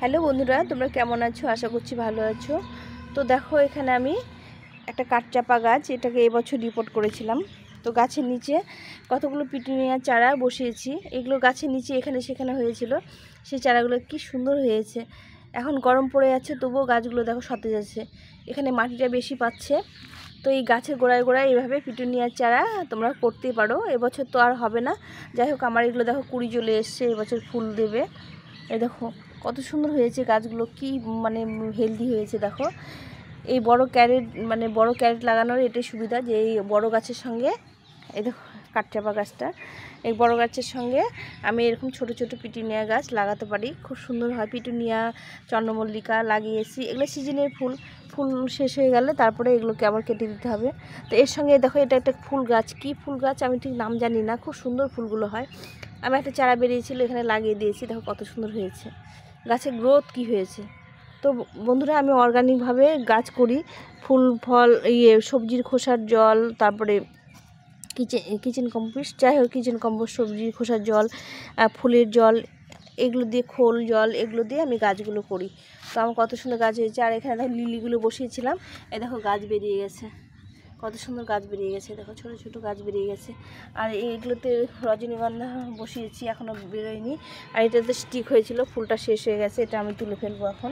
Hello বন্ধুরা, তোমরা কেমন আছো? আশা করছি ভালো আছো। তো দেখো, এখানে আমি একটা কাঠচাপা গাছ, এটাকে এবছর রিপোর্ট করেছিলাম। তো গাছের নিচে কতগুলো পিটুনিয়া চারা বসিয়েছি। এগুলো গাছের নিচে এখানে সেখানে হয়েছিল, সেই চারাগুলো কি সুন্দর হয়েছে। এখন গরম পড়ে যাচ্ছে, তবুও গাছগুলো দেখো সতেজ আছে। এখানে মাটিটা বেশি পাচ্ছে। তো এই গাছের গোড়ায় গোড়ায় এইভাবে পিটুনিয়ার চারা তোমরা করতেই পারো। এবছর তো আর হবে না, যাই হোক আমার এগুলো দেখো কুড়ি চলে এসছে, এবছর ফুল দেবে। এই দেখো কত সুন্দর হয়েছে গাছগুলো, কি মানে হেলদি হয়েছে। দেখো এই বড় ক্যারেট লাগানোর এটাই সুবিধা, যে এই বড় গাছের সঙ্গে এই দেখো কাঠচাপা গাছটা, এই বড় গাছের সঙ্গে আমি এরকম ছোট ছোট পিটুনিয়া গাছ লাগাতে পারি, খুব সুন্দর হয়। পিটুনিয়া, চন্দ্রমল্লিকা লাগিয়েছি, এগুলো সিজনের ফুল। ফুল শেষ হয়ে গেলে তারপরে এগুলোকে আবার কেটে দিতে হবে। তো এর সঙ্গে দেখো এটা একটা ফুল গাছ, কি ফুল গাছ আমি ঠিক নাম জানি না, খুব সুন্দর ফুলগুলো হয়। আমি একটা চারা বেরিয়েছিল, এখানে লাগিয়ে দিয়েছি, দেখো কত সুন্দর হয়েছে। গাছের গ্রোথ কি হয়েছে। তো বন্ধুরা, আমি অর্গানিকভাবে গাছ করি। ফুল ফল, সবজির খোসার জল, তারপরে কিচেন কম্পোস্ট, যাই হোক কিচেন কম্পোস্ট, সবজির খোসার জল, ফুলের জল, এগুলো দিয়ে খোল জল, এগুলো দিয়ে আমি গাছগুলো করি। তো আমার কত সুন্দর গাছ হয়েছে। আর এখানে দেখো লিলিগুলো বসিয়েছিলাম, এই দেখো গাছ বেরিয়ে গেছে, কত সুন্দর গাছ বেরিয়ে গেছে। দেখো ছোট ছোট গাছ বেরিয়ে গেছে। আর এইগুলোতে রজনীগন্ধা বসিয়েছি, এখনও বেরোয়নি। আর এটাতে স্টিক হয়েছিল, ফুলটা শেষ হয়ে গেছে, এটা আমি তুলে ফেলবো এখন।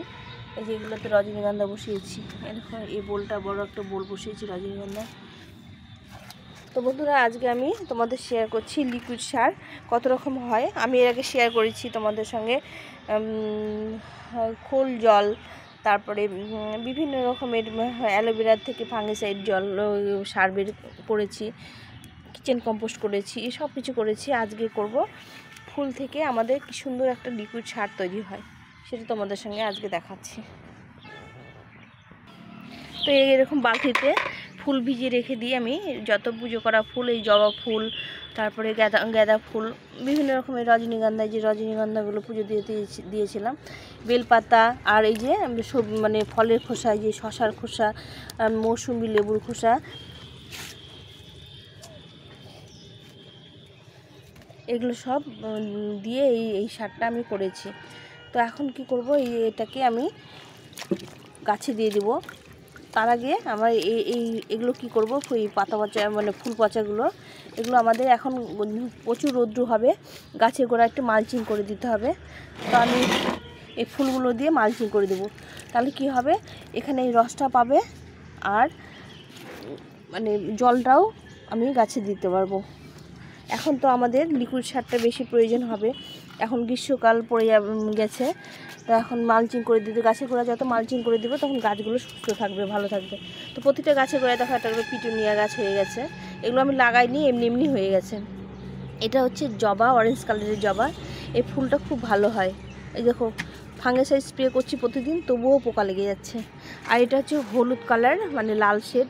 এই যে এগুলোতে রজনীগন্ধা বসিয়েছি, এরকম এই বোলটা বড় একটা বোল বসিয়েছি রজনীগন্ধা। তো বন্ধুরা, আজকে আমি তোমাদের শেয়ার করছি লিকুইড সার কত রকম হয়। আমি এর আগে শেয়ার করেছি তোমাদের সঙ্গে খোল জল, তারপরে বিভিন্ন রকমের অ্যালোভেরার থেকে ফাঙ্গিসাইড জল, সার বের করেছি, কিচেন কম্পোস্ট করেছি, সব কিছু করেছি। আজকে করব ফুল থেকে আমাদের কি সুন্দর একটা লিকুইড সার তৈরি হয়, সেটা তোমাদের সঙ্গে আজকে দেখাচ্ছি। তো এরকম বালতিতে ফুল ভিজিয়ে রেখে দিই আমি, যত পুজো করা ফুল, এই জবা ফুল, তারপরে গাঁদা ফুল, বিভিন্ন রকমের রজনীগন্ধা, যে রজনীগন্ধাগুলো পুজো দিয়েছিলাম, বেলপাতা, আর এই যে সব ফলের খোসা, যে শশার খোসা, মৌসুমি লেবুর খোসা, এগুলো সব দিয়ে এই সারটা আমি করেছি। তো এখন কি করব, এটাকে আমি গাছে দিয়ে দেব। তার আগে আমরা এগুলো কি করব, এই পাতা পচা ফুল পচাগুলো, এগুলো আমাদের এখন প্রচুর রৌদ্র হবে, গাছের গোড়া একটু মালচিং করে দিতে হবে। তো আমি এই ফুলগুলো দিয়ে মালচিং করে দেব, তাহলে কি হবে, এখানে এই রসটা পাবে, আর জলটাও আমি গাছে দিতে পারবো। এখন তো আমাদের লিকুইড সারটা বেশি প্রয়োজন হবে, এখন গ্রীষ্মকাল পড়ে গেছে। তো এখন মালচিং করে দিতে, গাছের গোড়া যত মালচিং করে দেবো তখন গাছগুলো সুস্থ থাকবে, ভালো থাকবে। তো প্রতিটা গাছের গোড়ায় দেখো একটা করে পিটুনিয়া গাছ হয়ে গেছে। এগুলো আমি লাগাইনি, এমনি এমনি হয়ে গেছে। এটা হচ্ছে জবা, অরেঞ্জ কালারের জবা। এই ফুলটা খুব ভালো হয়। এই দেখো ফাঙ্গিসাইড স্প্রে করছি প্রতিদিন, তবুও পোকা লেগে যাচ্ছে। আর এটা হচ্ছে হলুদ কালার, লাল শেড।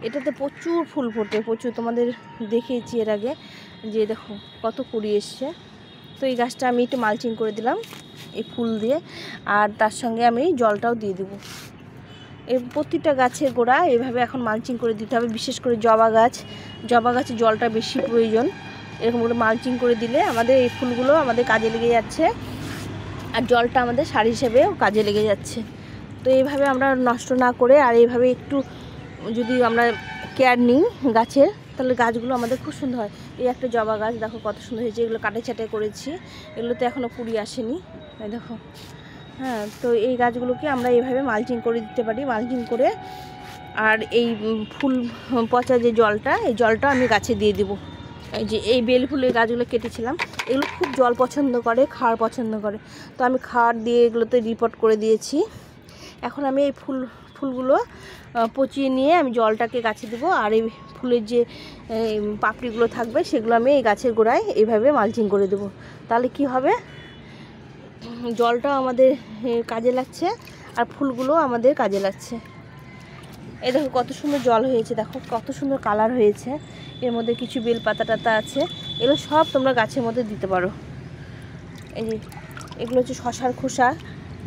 এটাতে প্রচুর ফুল ফোটে, প্রচুর, তোমাদের দেখিয়েছি এর আগে, যে দেখো কত কুড়ি এসছে। তো এই গাছটা আমি একটু মালচিং করে দিলাম এই ফুল দিয়ে, আর তার সঙ্গে আমি জলটাও দিয়ে দেবো। এই প্রতিটা গাছের গোড়া এভাবে এখন মালচিং করে দিতে হবে, বিশেষ করে জবা গাছে জলটা বেশি প্রয়োজন। এরকম করে মালচিং করে দিলে আমাদের এই ফুলগুলো আমাদের কাজে লেগে যাচ্ছে, আর জলটা আমাদের সার হিসেবেও কাজে লেগে যাচ্ছে। তো এইভাবে আমরা নষ্ট না করে, আর এইভাবে একটু যদি আমরা কেয়ার নিই গাছের, তাহলে গাছগুলো আমাদের খুব সুন্দর হয়। এই একটা জবা গাছ দেখো কত সুন্দর হয়েছে, এগুলো কাটে ছাটে করেছি, এগুলোতে এখনও কুড়ি আসেনি, এই দেখো। হ্যাঁ, তো এই গাছগুলোকে আমরা এইভাবে মালচিং করে দিতে পারি, মালচিং করে। আর এই ফুল পচা যে জলটা, এই জলটা আমি গাছে দিয়ে দেবো। এই যে এই বেল ফুলের গাছগুলো কেটেছিলাম, এগুলো খুব জল পছন্দ করে, খাওয়ার পছন্দ করে। তো আমি খাওয়ার দিয়ে এগুলোতে রিপোর্ট করে দিয়েছি। এখন আমি এই ফুলগুলো পচিয়ে নিয়ে আমি জলটাকে গাছে দেবো, আর এই ফুলের যে পাপড়িগুলো থাকবে সেগুলো আমি এই গাছের গোড়ায় এইভাবে মালচিং করে দেবো। তাহলে কি হবে, জলটাও আমাদের কাজে লাগছে, আর ফুলগুলো আমাদের কাজে লাগছে। এই দেখো কত সুন্দর জল হয়েছে, দেখো কত সুন্দর কালার হয়েছে। এর মধ্যে কিছু বেল পাতা টাতা আছে, এগুলো সব তোমরা গাছের মধ্যে দিতে পারো। এই যে এগুলো হচ্ছে শশার খোসা,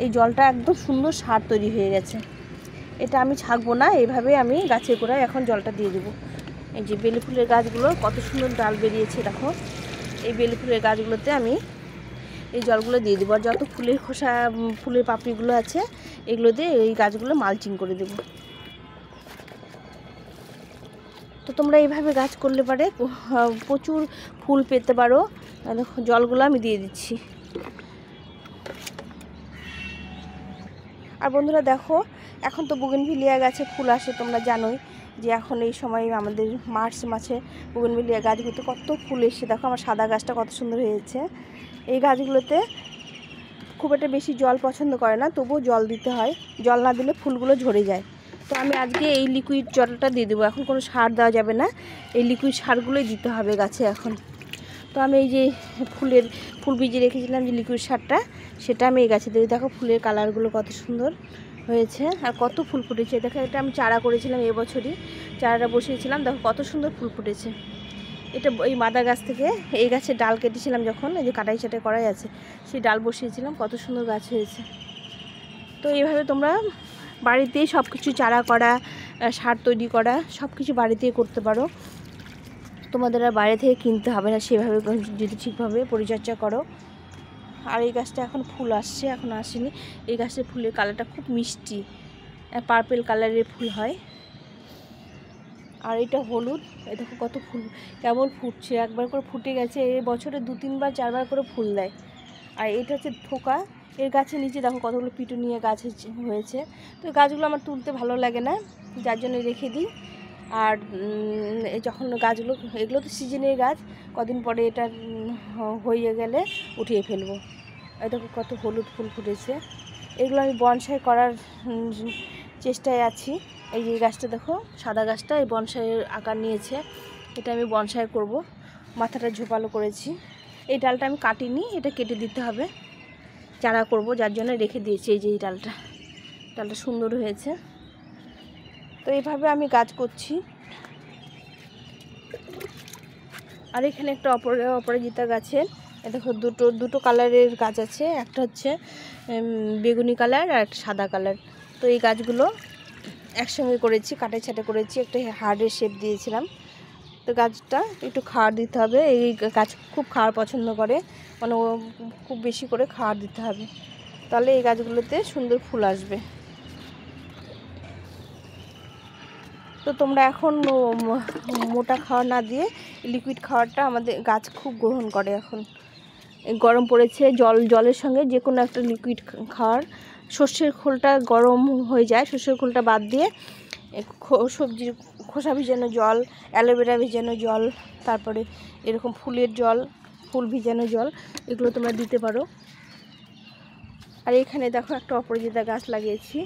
এই জলটা একদম সুন্দর সার তৈরি হয়ে গেছে। এটা আমি ছাকবো না, এইভাবে আমি গাছের গোড়ায় এখন জলটা দিয়ে দেবো। এই যে বেলি ফুলের গাছগুলো কত সুন্দর ডাল বেরিয়েছে, দেখো এই বেলি ফুলের গাছগুলোতে আমি এই জলগুলো দিয়ে দেবো। আর যত ফুলের খোসা ফুলের পাপড়িগুলো আছে এগুলো দিয়ে এই গাছগুলো মালচিং করে দেবো। তো তোমরা এইভাবে গাছ করলে পারে প্রচুর ফুল পেতে পারো। জলগুলো আমি দিয়ে দিচ্ছি। আর বন্ধুরা দেখো, এখন তো বুগেনভিলিয়া গাছে ফুল আসে, তোমরা জানোই যে এখন এই সময় আমাদের মার্চ মাসে বুগেনভিলিয়া গাছগুলোতে কত ফুল এসে। দেখো আমার সাদা গাছটা কত সুন্দর হয়েছে। এই গাছগুলোতে খুব একটা বেশি জল পছন্দ করে না, তবুও জল দিতে হয়, জল না দিলে ফুলগুলো ঝরে যায়। তো আমি আজকে এই লিকুইড জলটা দিয়ে দেবো। এখন কোনো সার দেওয়া যাবে না, এই লিকুইড সারগুলোই দিতে হবে গাছে এখন। তো আমি এই যে ফুল ভিজিয়ে রেখেছিলাম যে লিকুইড সারটা, সেটা আমি এই গাছে দেবো। দেখো ফুলের কালারগুলো কত সুন্দর হয়েছে আর কত ফুল ফুটেছে। দেখো এটা আমি চারা করেছিলাম এবছরই, চারাটা বসিয়েছিলাম। দেখো কত সুন্দর ফুল ফুটেছে। এটা এই মাদা গাছ থেকে এই গাছের ডাল কেটেছিলাম যখন, এই যে কাটাই ছাটাই করাই আছে, সেই ডাল বসিয়েছিলাম, কত সুন্দর গাছ হয়েছে। তো এইভাবে তোমরা বাড়িতেই সব কিছু চারা করা, সার তৈরি করা সব কিছু বাড়িতেই করতে পারো। তোমাদের আর বাইরে থেকে কিনতে হবে না, সেভাবে যদি ঠিকভাবে পরিচর্যা করো। আর এই গাছটা এখন ফুল আসছে, এখন আসেনি। এই গাছের ফুলের কালারটা খুব মিষ্টি, পার্পেল কালারের ফুল হয়। আর এটা হলুদ, এ দেখো কত ফুল কেবল ফুটছে, একবার করে ফুটে গেছে। এই বছরে 2-3 বার 4 বার করে ফুল দেয়। আর এটা হচ্ছে থোকা, এর গাছের নিচে দেখো কতগুলো পিটুনিয়া গাছ হয়েছে। তো গাছগুলো আমার তুলতে ভালো লাগে না, যার জন্য রেখে দিই। আর যখন গাছগুলো, এগুলো তো সিজনের গাছ, কদিন পরে এটা হয়ে গেলে উঠিয়ে ফেলবো। এই দেখো কত হলুদ ফুল ফুটেছে। এগুলো আমি বনসাই করার চেষ্টায় আছি। এই যে গাছটা দেখো, সাদা গাছটা এই বনসাইয়ের আকার নিয়েছে, এটা আমি বনসাই করব। মাথাটা ঝোপালো করেছি। এই ডালটা আমি কাটিনি, এটা কেটে দিতে হবে, চারা করব, যার জন্য রেখে দিয়েছি। এই যে এই ডালটা সুন্দর হয়েছে। তো এইভাবে আমি গাছ করছি। আর এখানে একটা অপরাজিতা গাছের দেখো দুটো কালারের গাছ আছে, একটা হচ্ছে বেগুনি কালার আর একটা সাদা কালার। তো এই গাছগুলো একসঙ্গে করেছি, কাটাই ছাটা করেছি, একটা হার্ডের শেপ দিয়েছিলাম। তো গাছটা একটু খাওয়ার দিতে হবে, এই গাছ খুব খাওয়ার পছন্দ করে, মানে খুব বেশি করে খাওয়ার দিতে হবে, তাহলে এই গাছগুলোতে সুন্দর ফুল আসবে। তো তোমরা এখন মোটা খাওয়ার না দিয়ে লিকুইড খাওয়ারটা আমাদের গাছ খুব গ্রহণ করে। এখন গরম পড়েছে, জলের সঙ্গে যে কোনো একটা লিকুইড খাওয়ার। সর্ষের খোলটা গরম হয়ে যায়, সর্ষের খোলটা বাদ দিয়ে সবজির খোসা ভিজানো জল, অ্যালোভেরা ভিজানো জল, তারপরে এরকম ফুলের জল, ফুল ভিজানো জল, এগুলো তোমরা দিতে পারো। আর এখানে দেখো একটা অপরাজিতা গাছ লাগিয়েছি।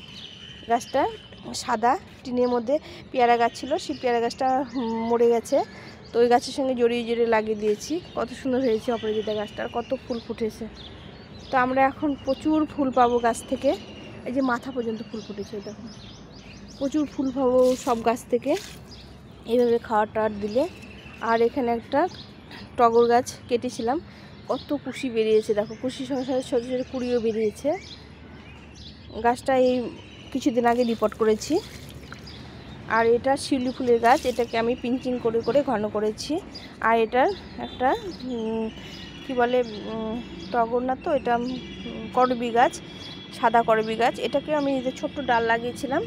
গাছটা সাদা, টিনের মধ্যে পেয়ারা গাছ ছিল, সেই পেয়ারা গাছটা মরে গেছে, তো ওই গাছের সঙ্গে জড়িয়ে লাগিয়ে দিয়েছি। কত সুন্দর হয়েছে অপরাজিতা গাছটার, কত ফুল ফুটেছে। তো আমরা এখন প্রচুর ফুল পাবো গাছ থেকে। এই যে মাথা পর্যন্ত ফুল ফুটেছে, দেখো প্রচুর ফুল পাবো সব গাছ থেকে এইভাবে খাওয়ার টাওয়ার দিলে। আর এখানে একটা টগর গাছ কেটেছিলাম, কত কুশি বেরিয়েছে, দেখো কুশির সঙ্গে সঙ্গে ছোটো ছোটো কুড়িও বেরিয়েছে। গাছটা এই কিছুদিন আগে রিপোর্ট করেছি। আর এটা শিউলি ফুলের গাছ, এটাকে আমি পিঞ্চিং করে করে ঘন করেছি। আর এটার একটা কি বলে, টগর না তো, এটা করবি গাছ, সাদা করবি গাছ, এটাকে আমি যে ছোট্ট ডাল লাগিয়েছিলাম,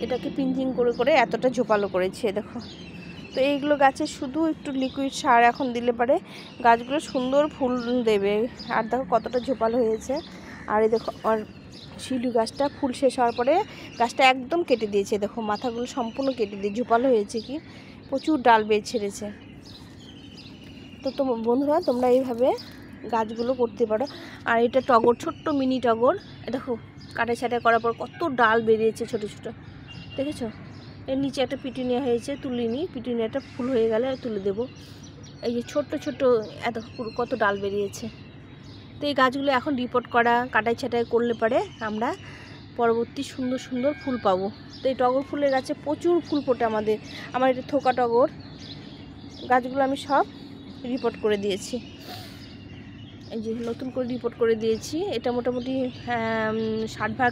এটাকে পিঞ্চিং করে করে এতটা ঝোপালো করেছি দেখো। তো এইগুলো গাছে শুধু একটু লিকুইড সার এখন দিলে পারে গাছগুলো সুন্দর ফুল দেবে। আর দেখো কতটা ঝোপালো হয়েছে। আর এই দেখো আর শিউলি গাছটা ফুল শেষ হওয়ার পরে গাছটা একদম কেটে দিয়েছে, দেখো মাথাগুলো সম্পূর্ণ কেটে দিয়ে ঝোপালো হয়েছে, কি প্রচুর ডাল বের ছেড়েছে। তো বন্ধুরা তোমরা এইভাবে গাছগুলো করতে পারো। আর এটা টগর, ছোট্ট মিনি টগর, দেখো কাটা ছাটা করার পর কত ডাল বেরিয়েছে ছোটো ছোটো, দেখেছো? এর নিচে একটা পিটুনিয়া হয়েছে, তুলিনি, পিটুনিয়াটা ফুল হয়ে গেলে তুলে দেব। এই যে ছোট্ট ছোট্ট এত কত ডাল বেরিয়েছে। তো এই গাছগুলো এখন রিপোর্ট করা, কাটাই ছাটাই করলে পারে আমরা পরবর্তী সুন্দর সুন্দর ফুল পাবো। তো এই টগর ফুলের গাছে প্রচুর ফুল ফোটে আমার এটা থোকা টগর গাছগুলো আমি সব রিপোর্ট করে দিয়েছি। এই যে নতুন করে রিপোর্ট করে দিয়েছি। এটা মোটামুটি 60 ভাগ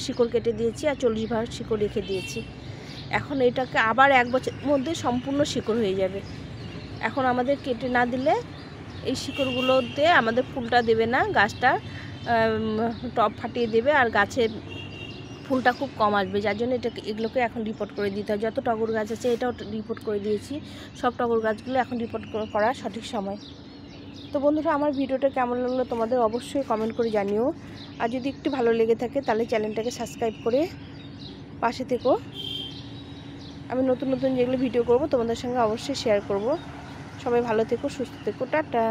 শিকড় কেটে দিয়েছি আর 40 ভাগ শিকড় রেখে দিয়েছি। এখন এটাকে আবার 1 বছরের মধ্যে সম্পূর্ণ শিকড় হয়ে যাবে। এখন আমাদের কেটে না দিলে এই শিকড়গুলোতে আমাদের ফুলটা দেবে না, গাছটা টব ফাটিয়ে দেবে আর গাছের ফুলটা খুব কম আসবে। যার জন্য এগুলোকে এখন রিপোর্ট করে দিতে হয়। যত টগর গাছ আছে এটাও রিপোর্ট করে দিয়েছি। সব টগর গাছগুলো এখন রিপোর্ট করা সঠিক সময়। তো বন্ধুরা, আমার ভিডিওটা কেমন লাগলো তোমাদের অবশ্যই কমেন্ট করে জানিও। আর যদি একটু ভালো লেগে থাকে তাহলে চ্যানেলটাকে সাবস্ক্রাইব করে পাশে থেকো। আমি নতুন নতুন যেগুলো ভিডিও করব তোমাদের সঙ্গে অবশ্যই শেয়ার করব। সবাই ভালো থেকো, সুস্থ থেকো, টাটা।